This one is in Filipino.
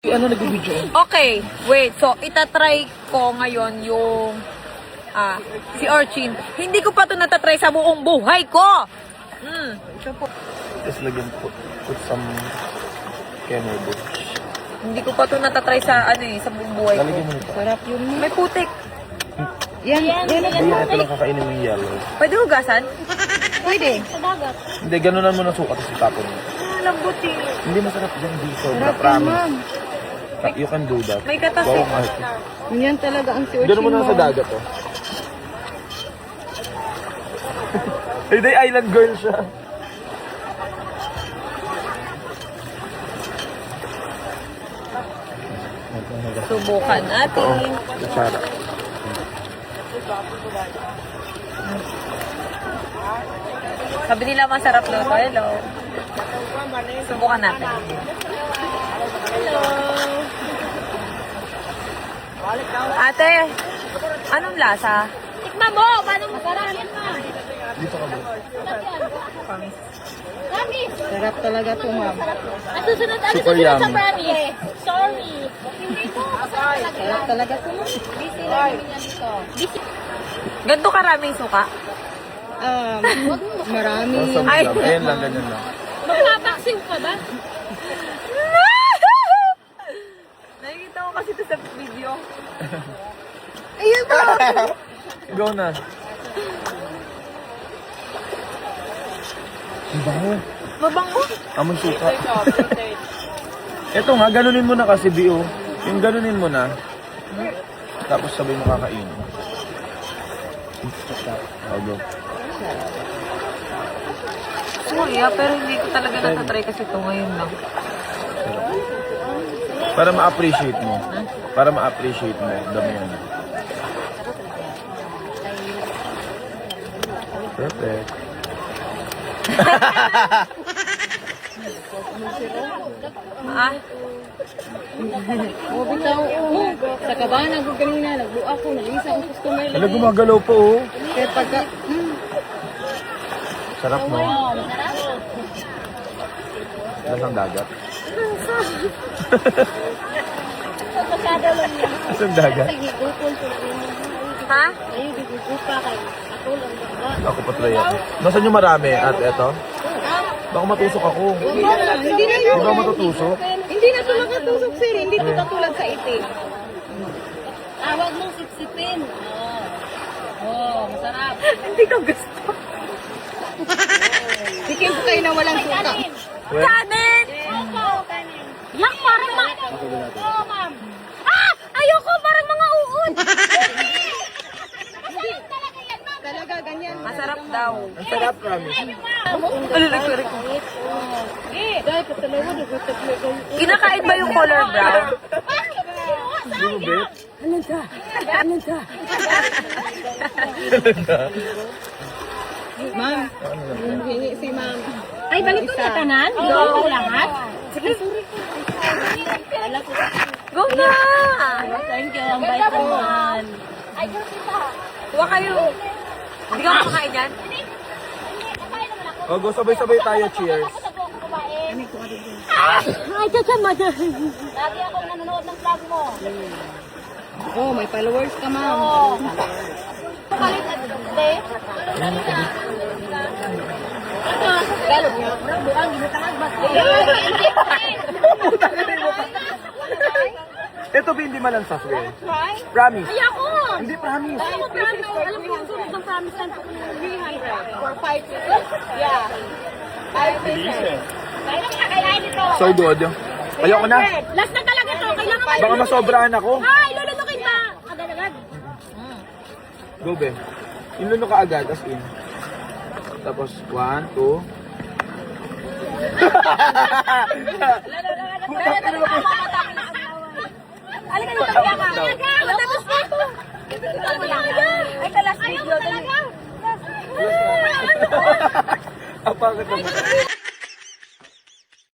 Ano nag-video? Okay, wait. So, itatry ko ngayon yung si Orchin. Hindi ko pa ito natatry sa buong buhay ko. Ito po. Tapos lagyan put some Kennedy. Hindi ko pa ito natatry sa sa buong buhay ko. Lalagyan mo nito. Sarap yun. May putik. Yan. Hindi, ito lang kakainin mo yung yellow. Pwede hugasan? Pwede. Hindi, ganunan mo ng suka tapos itapon mo. Lambot eh. Hindi masarap dyan, di sobra. Sarap yan, Promise. ma'am. You can do that. May katas Wow, eh. mahal. Yan talaga ang si Orchin Ganun mo na sa dagat, oh. Hindi, island girl siya. Subukan natin. Kutsara. Sabi nila masarap daw to. Hello. Subukan natin. Hello. Ate, anong lasa? Tikman mo! Paano masarap yan, ma? Dito ka ba? Promise! Sarap talaga to, ma'am. Ang susunod sa yummy. promise. Sorry. Hindi ko masarap talaga. Sarap talaga to, ma'am. Busy lang yan dito. Busy. Ganito karaming suka? Marami. Awesome Ay. job. Ayan lang, ganyan lang. Magpapaksin ka ba? Nakikita ko kasi ito sa video. Ayun ba? Go na. Ang bango. Mabango. Amon suka. Ito nga, ganunin mo na kasi, Bio. Yung ganunin mo na. Tapos sabay mo kakainin. Go. Kuya, pero hindi ko talaga natatry kasi ito ngayon lang. Para ma-appreciate mo. Para ma-appreciate mo. Dami yan. Perfect. Oh, bitaw. Oh, sa kabana ko kanina, nagbuak ko, nag-isa ang customer Ano, gumagalaw po, oh. Kaya pagka, Sarap mo. Lasang dagat. Masyado lang yan. Lasang dagat. Gigupon ko. Ha? Ayun, gigugupa kayo. Ako lang. Ako pa try ako. Nasaan yung marami? At eto? Baka matusok ako. hindi na Di yun. ba matutusok? Hindi na ito nakatusok, sir. Hindi ito katulad sa itik. Huwag mong sipsipin. Masarap. Hindi ko gusto. Tikim ko kayo na walang suka. Well, Kanin! Kanin. Yak, parang Oo, ma'am. Ayoko, parang mga uod. Masarap talaga yan, ma'am. Talaga, ganyan. Masarap daw. ang sarap, promise. Ano nagkari ko? Dahil pa talaga, nagutap na kayo. Kinakain ba yung color brown? Lumubit? Ma'am, humingi si ma'am. Ay, balik ko na tanan. Hindi ko lahat. Sige. Go na! Thank you. Ang bait naman. Ay, Huwag kayo. Hindi ka makakain yan? O, go sabay-sabay tayo. Cheers. Ay, tsamada. Lagi akong nanonood ng vlog mo. Oh, may followers ka, ma'am. Oo. Palit at de. Galog niya. Buang ginutangag ba? Ito ba hindi malansas, Will? Try? Promise. Ay, ako! Hindi, promise. Ako, promise. Alam mo, ang sunod ng promise lang ko 300 or 5 pieces. Yeah. 5 pieces. Kaya kakayain ito. So good. Ayoko na. Last na talaga to. Kailangan ka Baka masobrahan ako. Ay, lulunukin pa. Agad-agad. Go, be. Inuno ka agad, as in. Tapos, 1, 2. Halika na tayo ka. Matapos na ito. Ay, last video. Apakit naman.